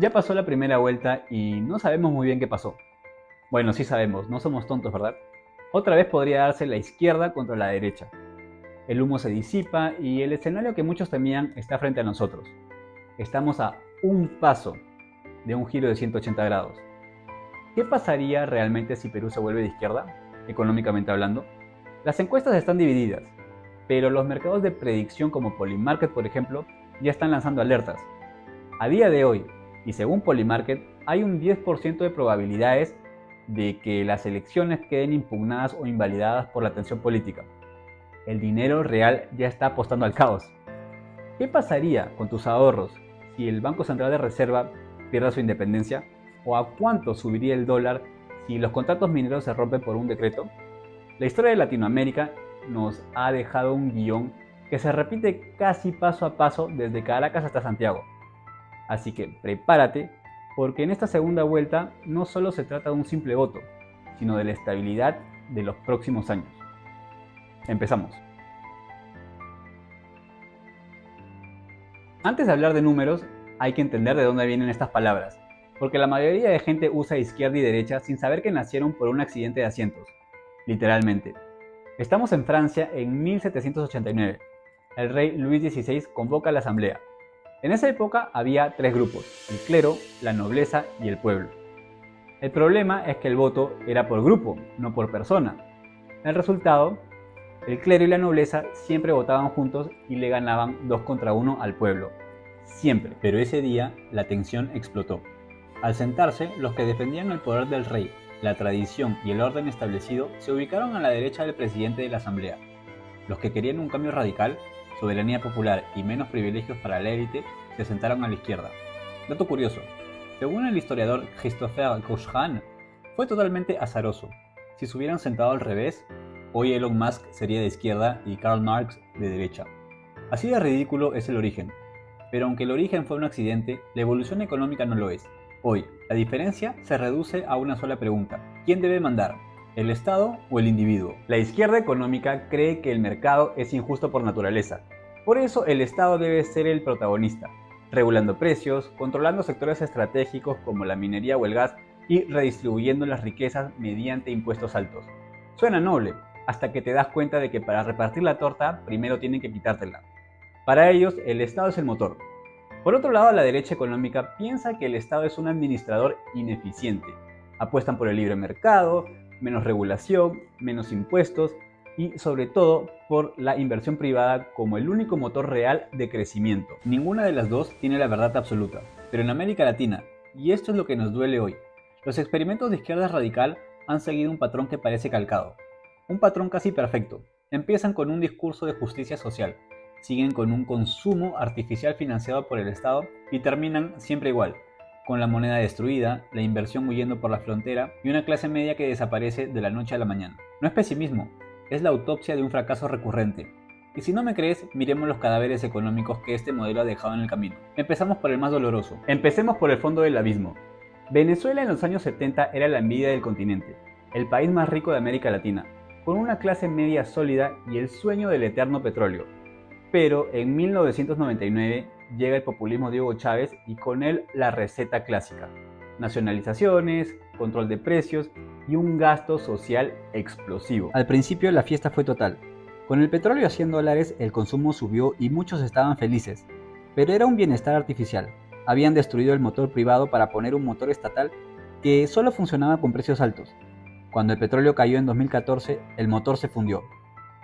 Ya pasó la primera vuelta y no sabemos muy bien qué pasó. Bueno, sí sabemos, no somos tontos, ¿verdad? Otra vez podría darse la izquierda contra la derecha. El humo se disipa y el escenario que muchos temían está frente a nosotros. Estamos a un paso de un giro de 180 grados. ¿Qué pasaría realmente si Perú se vuelve de izquierda, económicamente hablando? Las encuestas están divididas, pero los mercados de predicción como Polymarket, por ejemplo, ya están lanzando alertas. A día de hoy, y según Polymarket, hay un 10% de probabilidades de que las elecciones queden impugnadas o invalidadas por la tensión política. El dinero real ya está apostando al caos. ¿Qué pasaría con tus ahorros si el Banco Central de Reserva pierde su independencia? ¿O a cuánto subiría el dólar si los contratos mineros se rompen por un decreto? La historia de Latinoamérica nos ha dejado un guión que se repite casi paso a paso desde Caracas hasta Santiago. Así que prepárate, porque en esta segunda vuelta no solo se trata de un simple voto, sino de la estabilidad de los próximos años. Empezamos. Antes de hablar de números, hay que entender de dónde vienen estas palabras, porque la mayoría de gente usa izquierda y derecha sin saber que nacieron por un accidente de asientos, literalmente. Estamos en Francia en 1789. El rey Luis XVI convoca a la asamblea. En esa época había tres grupos: el clero, la nobleza y el pueblo. El problema es que el voto era por grupo, no por persona. El resultado, el clero y la nobleza siempre votaban juntos y le ganaban 2 contra 1 al pueblo. Siempre. Pero ese día la tensión explotó. Al sentarse, los que defendían el poder del rey, la tradición y el orden establecido se ubicaron a la derecha del presidente de la asamblea. Los que querían un cambio radical, soberanía popular y menos privilegios para la élite, se sentaron a la izquierda. Dato curioso, según el historiador Christopher Cochrane, fue totalmente azaroso. Si se hubieran sentado al revés, hoy Elon Musk sería de izquierda y Karl Marx de derecha. Así de ridículo es el origen. Pero aunque el origen fue un accidente, la evolución económica no lo es. Hoy, la diferencia se reduce a una sola pregunta: ¿quién debe mandar? ¿El Estado o el individuo? La izquierda económica cree que el mercado es injusto por naturaleza. Por eso el Estado debe ser el protagonista, regulando precios, controlando sectores estratégicos como la minería o el gas y redistribuyendo las riquezas mediante impuestos altos. Suena noble, hasta que te das cuenta de que para repartir la torta primero tienen que quitártela. Para ellos, el Estado es el motor. Por otro lado, la derecha económica piensa que el Estado es un administrador ineficiente. Apuestan por el libre mercado, menos regulación, menos impuestos y sobre todo por la inversión privada como el único motor real de crecimiento. Ninguna de las dos tiene la verdad absoluta, pero en América Latina, y esto es lo que nos duele hoy, los experimentos de izquierda radical han seguido un patrón que parece calcado. Un patrón casi perfecto. Empiezan con un discurso de justicia social, siguen con un consumo artificial financiado por el Estado y terminan siempre igual, con la moneda destruida, la inversión huyendo por la frontera y una clase media que desaparece de la noche a la mañana. No es pesimismo, es la autopsia de un fracaso recurrente. Y si no me crees, miremos los cadáveres económicos que este modelo ha dejado en el camino. Empezamos por el más doloroso. Empecemos por el fondo del abismo. Venezuela en los años 70 era la envidia del continente, el país más rico de América Latina, con una clase media sólida y el sueño del eterno petróleo. Pero en 1999 llega el populismo de Hugo Chávez y con él la receta clásica: nacionalizaciones, control de precios y un gasto social explosivo. Al principio la fiesta fue total. Con el petróleo a $100 el consumo subió y muchos estaban felices, pero era un bienestar artificial. Habían destruido el motor privado para poner un motor estatal que solo funcionaba con precios altos. Cuando el petróleo cayó en 2014, el motor se fundió.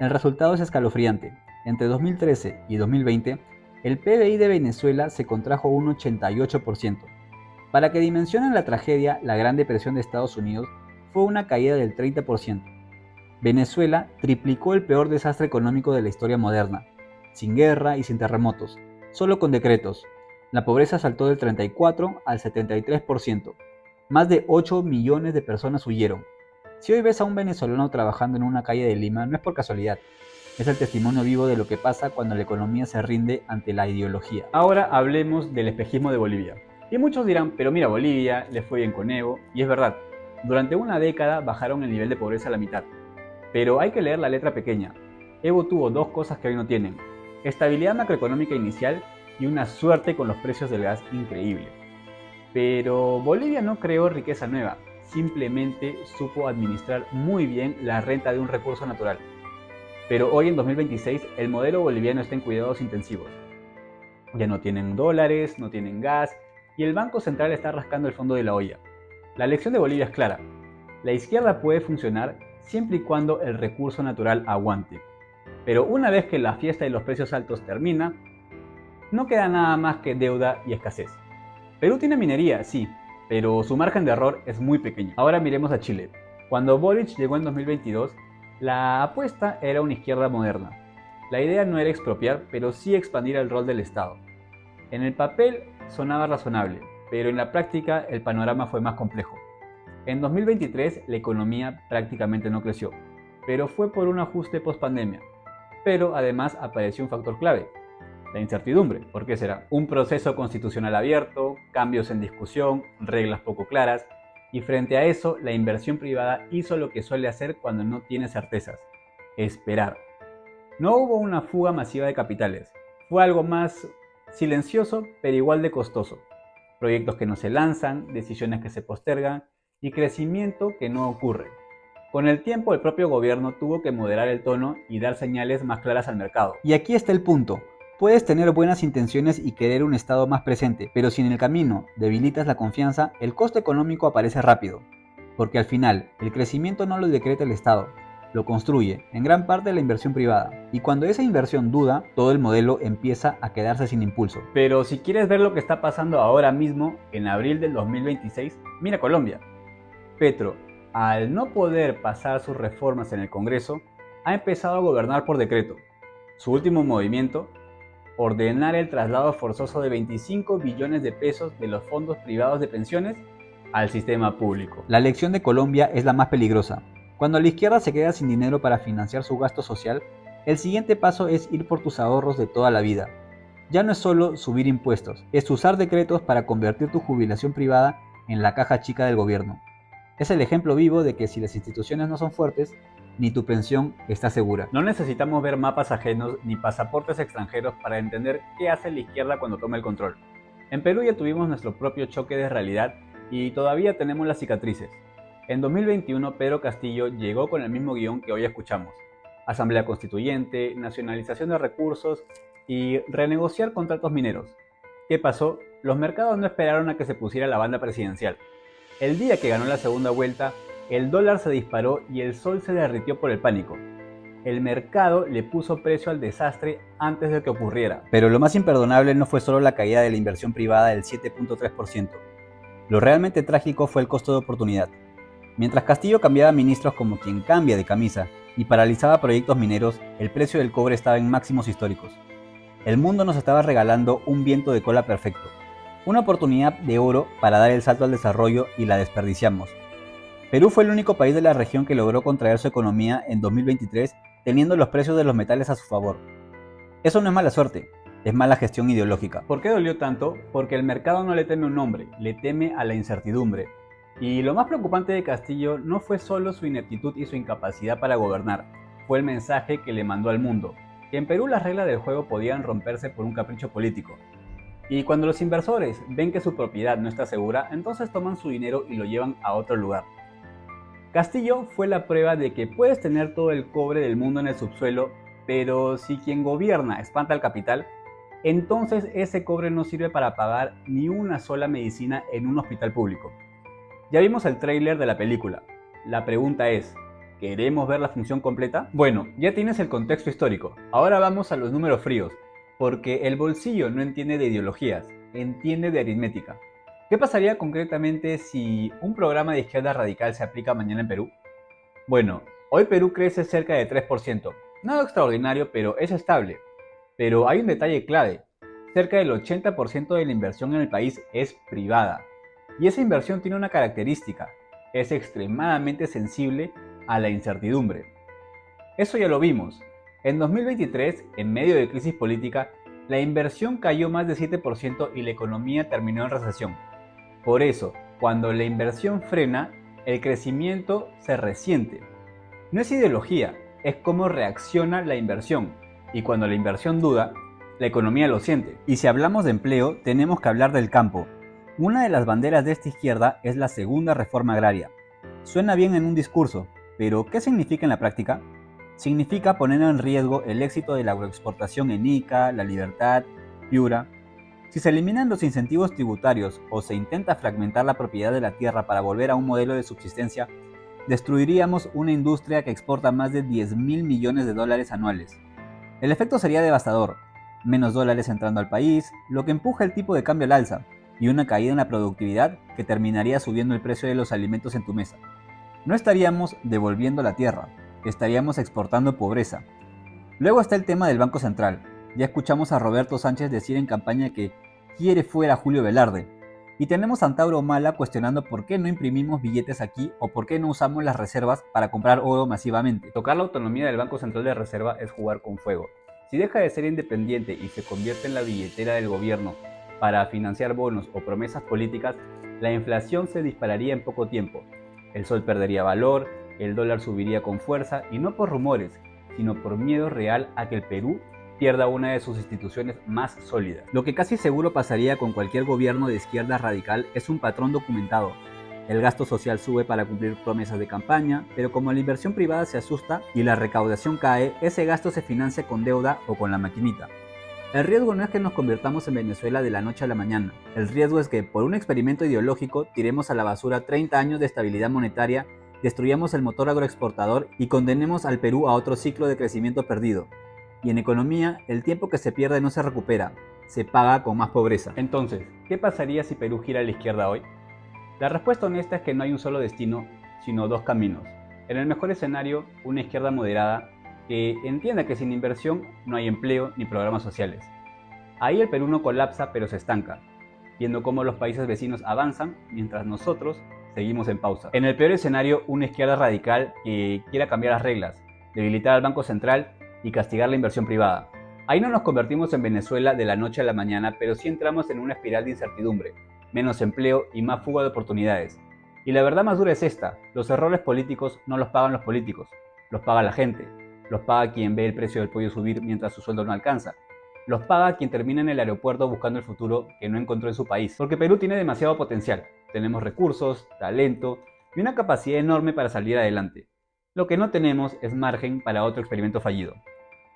El resultado es escalofriante. Entre 2013 y 2020, el PBI de Venezuela se contrajo un 88%. Para que dimensionen la tragedia, la Gran Depresión de Estados Unidos fue una caída del 30%. Venezuela triplicó el peor desastre económico de la historia moderna, sin guerra y sin terremotos, solo con decretos. La pobreza saltó del 34 al 73%. Más de 8 millones de personas huyeron. Si hoy ves a un venezolano trabajando en una calle de Lima, no es por casualidad. Es el testimonio vivo de lo que pasa cuando la economía se rinde ante la ideología. Ahora hablemos del espejismo de Bolivia. Y muchos dirán, pero mira, Bolivia le fue bien con Evo, y es verdad, durante una década bajaron el nivel de pobreza a la mitad. Pero hay que leer la letra pequeña. Evo tuvo dos cosas que hoy no tienen: estabilidad macroeconómica inicial y una suerte con los precios del gas increíble. Pero Bolivia no creó riqueza nueva, simplemente supo administrar muy bien la renta de un recurso natural. Pero hoy en 2026 el modelo boliviano está en cuidados intensivos. Ya no tienen dólares, no tienen gas y el Banco Central está rascando el fondo de la olla. La lección de Bolivia es clara. La izquierda puede funcionar siempre y cuando el recurso natural aguante. Pero una vez que la fiesta de los precios altos termina, no queda nada más que deuda y escasez. Perú tiene minería, sí, pero su margen de error es muy pequeño. Ahora miremos a Chile. Cuando Boric llegó en 2022, la apuesta era una izquierda moderna. La idea no era expropiar, pero sí expandir el rol del Estado. En el papel sonaba razonable, pero en la práctica el panorama fue más complejo. En 2023 la economía prácticamente no creció, pero fue por un ajuste post-pandemia. Pero además apareció un factor clave, la incertidumbre. ¿Por qué será? Un proceso constitucional abierto, cambios en discusión, reglas poco claras, y frente a eso la inversión privada hizo lo que suele hacer cuando no tiene certezas, esperar. No hubo una fuga masiva de capitales, fue algo más silencioso pero igual de costoso. Proyectos que no se lanzan, decisiones que se postergan y crecimiento que no ocurre. Con el tiempo el propio gobierno tuvo que moderar el tono y dar señales más claras al mercado. Y aquí está el punto. Puedes tener buenas intenciones y querer un Estado más presente, pero si en el camino debilitas la confianza, el costo económico aparece rápido. Porque al final, el crecimiento no lo decreta el Estado, lo construye, en gran parte la inversión privada. Y cuando esa inversión duda, todo el modelo empieza a quedarse sin impulso. Pero si quieres ver lo que está pasando ahora mismo, en abril del 2026, mira Colombia. Petro, al no poder pasar sus reformas en el Congreso, ha empezado a gobernar por decreto. Su último movimiento, ordenar el traslado forzoso de 25 billones de pesos de los fondos privados de pensiones al sistema público. La lección de Colombia es la más peligrosa. Cuando la izquierda se queda sin dinero para financiar su gasto social, el siguiente paso es ir por tus ahorros de toda la vida. Ya no es solo subir impuestos, es usar decretos para convertir tu jubilación privada en la caja chica del gobierno. Es el ejemplo vivo de que si las instituciones no son fuertes, ni tu pensión está segura. No necesitamos ver mapas ajenos ni pasaportes extranjeros para entender qué hace la izquierda cuando toma el control. En Perú ya tuvimos nuestro propio choque de realidad y todavía tenemos las cicatrices. En 2021 Pedro Castillo llegó con el mismo guión que hoy escuchamos. Asamblea Constituyente, nacionalización de recursos y renegociar contratos mineros. ¿Qué pasó? Los mercados no esperaron a que se pusiera la banda presidencial. El día que ganó la segunda vuelta, el dólar se disparó y el sol se derritió por el pánico. El mercado le puso precio al desastre antes de que ocurriera. Pero lo más imperdonable no fue solo la caída de la inversión privada del 7.3%. Lo realmente trágico fue el costo de oportunidad. Mientras Castillo cambiaba ministros como quien cambia de camisa y paralizaba proyectos mineros, el precio del cobre estaba en máximos históricos. El mundo nos estaba regalando un viento de cola perfecto, una oportunidad de oro para dar el salto al desarrollo y la desperdiciamos. Perú fue el único país de la región que logró contraer su economía en 2023 teniendo los precios de los metales a su favor. Eso no es mala suerte, es mala gestión ideológica. ¿Por qué dolió tanto? Porque el mercado no le teme a un hombre, le teme a la incertidumbre. Y lo más preocupante de Castillo no fue solo su ineptitud y su incapacidad para gobernar, fue el mensaje que le mandó al mundo, que en Perú las reglas del juego podían romperse por un capricho político. Y cuando los inversores ven que su propiedad no está segura, entonces toman su dinero y lo llevan a otro lugar. Castillo fue la prueba de que puedes tener todo el cobre del mundo en el subsuelo, pero si quien gobierna espanta al capital, entonces ese cobre no sirve para pagar ni una sola medicina en un hospital público. Ya vimos el tráiler de la película. La pregunta es, ¿queremos ver la función completa? Bueno, ya tienes el contexto histórico. Ahora vamos a los números fríos, porque el bolsillo no entiende de ideologías, entiende de aritmética. ¿Qué pasaría concretamente si un programa de izquierda radical se aplica mañana en Perú? Bueno, hoy Perú crece cerca de 3%. Nada extraordinario, pero es estable. Pero hay un detalle clave. Cerca del 80% de la inversión en el país es privada. Y esa inversión tiene una característica. Es extremadamente sensible a la incertidumbre. Eso ya lo vimos. En 2023, en medio de crisis política, la inversión cayó más de 7% y la economía terminó en recesión. Por eso, cuando la inversión frena, el crecimiento se resiente. No es ideología, es cómo reacciona la inversión. Y cuando la inversión duda, la economía lo siente. Y si hablamos de empleo, tenemos que hablar del campo. Una de las banderas de esta izquierda es la segunda reforma agraria. Suena bien en un discurso, pero ¿qué significa en la práctica? Significa poner en riesgo el éxito de la agroexportación en Ica, La Libertad, Piura. Si se eliminan los incentivos tributarios o se intenta fragmentar la propiedad de la tierra para volver a un modelo de subsistencia, destruiríamos una industria que exporta más de 10.000 millones de dólares anuales. El efecto sería devastador: menos dólares entrando al país, lo que empuja el tipo de cambio al alza, y una caída en la productividad que terminaría subiendo el precio de los alimentos en tu mesa. No estaríamos devolviendo la tierra, estaríamos exportando pobreza. Luego está el tema del Banco Central. Ya escuchamos a Roberto Sánchez decir en campaña que quiere fuera a Julio Velarde. Y tenemos a Antauro Humala cuestionando por qué no imprimimos billetes aquí o por qué no usamos las reservas para comprar oro masivamente. Tocar la autonomía del Banco Central de Reserva es jugar con fuego. Si deja de ser independiente y se convierte en la billetera del gobierno para financiar bonos o promesas políticas, la inflación se dispararía en poco tiempo. El sol perdería valor, el dólar subiría con fuerza y no por rumores, sino por miedo real a que el Perú pierda una de sus instituciones más sólidas. Lo que casi seguro pasaría con cualquier gobierno de izquierda radical es un patrón documentado. El gasto social sube para cumplir promesas de campaña, pero como la inversión privada se asusta y la recaudación cae, ese gasto se financia con deuda o con la maquinita. El riesgo no es que nos convirtamos en Venezuela de la noche a la mañana. El riesgo es que, por un experimento ideológico, tiremos a la basura 30 años de estabilidad monetaria, destruyamos el motor agroexportador y condenemos al Perú a otro ciclo de crecimiento perdido. Y en economía, el tiempo que se pierde no se recupera, se paga con más pobreza. Entonces, ¿qué pasaría si Perú gira a la izquierda hoy? La respuesta honesta es que no hay un solo destino, sino dos caminos. En el mejor escenario, una izquierda moderada que entienda que sin inversión no hay empleo ni programas sociales. Ahí el Perú no colapsa, pero se estanca, viendo cómo los países vecinos avanzan mientras nosotros seguimos en pausa. En el peor escenario, una izquierda radical que quiera cambiar las reglas, debilitar al Banco Central y castigar la inversión privada. Ahí no nos convertimos en Venezuela de la noche a la mañana, pero sí entramos en una espiral de incertidumbre, menos empleo y más fuga de oportunidades. Y la verdad más dura es esta: los errores políticos no los pagan los políticos, los paga la gente, los paga quien ve el precio del pollo subir mientras su sueldo no alcanza, los paga quien termina en el aeropuerto buscando el futuro que no encontró en su país. Porque Perú tiene demasiado potencial, tenemos recursos, talento y una capacidad enorme para salir adelante. Lo que no tenemos es margen para otro experimento fallido.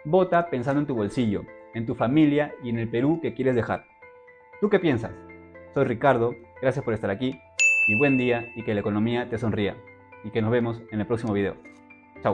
Vota pensando en tu bolsillo, en tu familia y en el Perú que quieres dejar. ¿Tú qué piensas? Soy Ricardo, gracias por estar aquí y buen día y que la economía te sonría. Y que nos vemos en el próximo video. Chao.